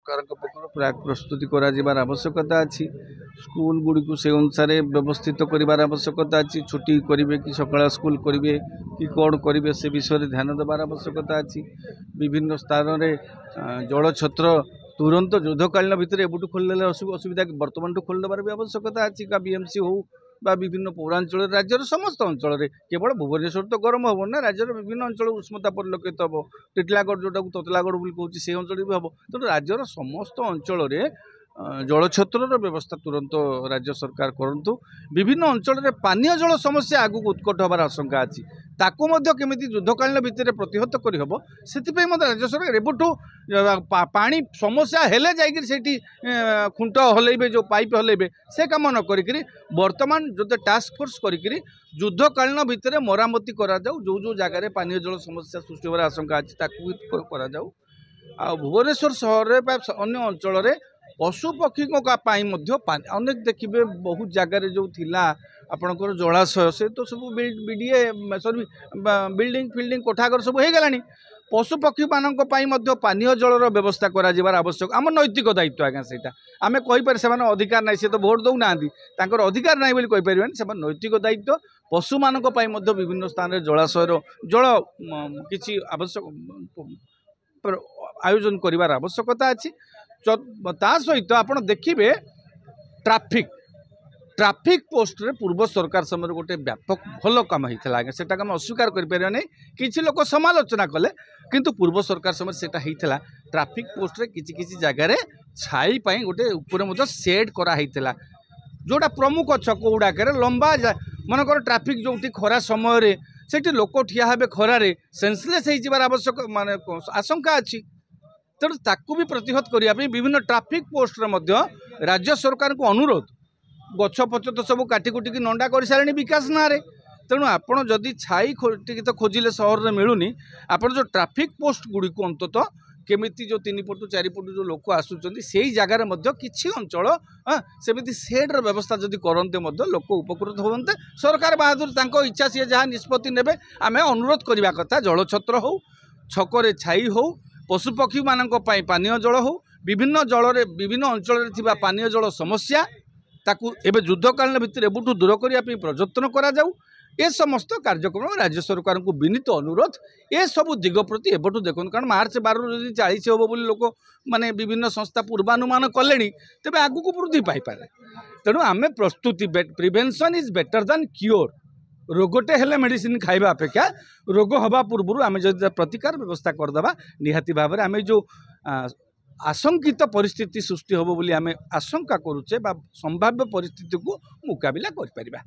सरकार प्राक प्रस्तुति कर आवश्यकता अच्छी स्कूल गुड़ी को से अनुसार व्यवस्थित कर आवश्यकता अच्छी छुट्टी करेंगे कि सकाल स्कूल करेंगे कि कौन करेंगे से विषय ध्यान देवार आवश्यकता अच्छी विभिन्न स्थान में जल छत्र तुरंत युद्धकालीन भितर एबुठू खोलदेले असुविधा बर्तमान खोलदेवार भी आवश्यकता अच्छी का बीएमसी हो बा विभिन्न पौरांचल राज्यर समस्त अंचल केवल भुवनेश्वर तो गरम हम ना राज्यर विभिन्न अंचल उष्णता परिलक्षित हम टिटलागढ़ जोटा ततलागढ़ कहूँ से अंचल भी हम तेणु राज्यर समस्त अंचल जलछत्र व्यवस्था तुरंत राज्य सरकार करंतु विभिन्न अंचल में पानीय जल समस्या आगू उत्कट हबार आशंका अच्छी ताकू केमिति युद्धकालीन भितर प्रतिहत करहब से राज्य सरकार एबुठू पानी समस्या हेले जाइए सेठी खुंट हलैबे जो पाइप हलैबे से कम न करी वर्तमान जो टास्क फोर्स करी युद्धकालीन भितर मरामती करा जाऊ जो जो जगार पानीय जल समस्या सृष्टि होबार आशंका अच्छी ताकू करा जाऊ आ भुवनेश्वर सहर अन्य अंचल पशु पक्षी अनेक देखिए बहुत जगार जो थिला आपणकर जलाशय से तो सब बीडीए सॉरी बिल्डिंग फिल्डिंग कोठाघर सब हो गलानी पशु पक्षी मानक पानीय जलर व्यवस्था कर आवश्यक आम नैतिक दायित्व आज्ञा से आम कहीपर से अधिकार ना सी तो भोट दौना अधिकार ना बोली कहीपर से नैतिक दायित्व पशु मानक विभिन्न स्थान जलाशयर जल किसी आवश्यक आयोजन कर आवश्यकता अच्छी ता सहित आप देखिए ट्राफिक पोस्ट रे पूर्व सरकार समय गोटे व्यापक भल कम होता है सेटा आम अस्वीकार कर किसी लोग समालोचना कले किंतु पूर्व सरकार समय सेटा होता ट्राफिक पोस्ट रे किसी जगार छाई पाई गोटे ऊपर सेट कराइला जोटा प्रमुख छक गुड़ाक लंबा मनकर ट्राफिक जो खरा समय से लोक ठिया हे खरारे सेंसलेस हो आवश्यक मान आशंका अच्छी तेणु ताकू भी प्रतिहत करने विभिन्न ट्राफिक पोस्ट राज्य सरकार को अनुरोध गछ पच तो सब काटी कुटिकी नंडा कर सारे विकास ना तेणु आपड़ जदि छाई तो खोजिले सहर में मिलूनी आपड़ जो ट्राफिक पोस्ट गुड़ी को अंततः केमिति जो 3 फुट 4 फुट जो लोक आसुचंदी सेही जगार किछि अंचल सेमिति सेड्र व्यवस्था जदि करते लोक उपकृत होते सरकार बहादुर तांको इच्छा सी जहाँ निष्पत्ति नेबे आमे अनुरोध करबा कथा जलछत्र हो छकरे छाई हो पशुपक्षी मानक पानीय जल हो विभिन्न जल विभिन्न अंचल थिबा पानीय जल समस्या ताकू एबे युद्धकालीन भितर एबुठू दूर करने प्रयत्न करा जाऊ ए समस्त कार्यक्रम राज्य सरकार को विनीत अनुरोध ए सब दिग प्रति एबुठू देखुन कारण मार्च 12 जदि 40 हम बोली लोक माने विभिन्न संस्था पूर्वानुमान कले तेज आगू को वृद्धि पाइपे तेणु आम प्रस्तुति prevention is better than cure रोगटे हेले मेडिसिन खाइबा अपेक्षा रोग हवा पूर्व आम जब प्रतिकार व्यवस्था करदे निहाती भाव में आम जो आशंकित परिस्थिति सृष्टि होबो बोली आम आशंका करुचे संभाव्य परिस्थिति को मुकाबिला कर पारिबा।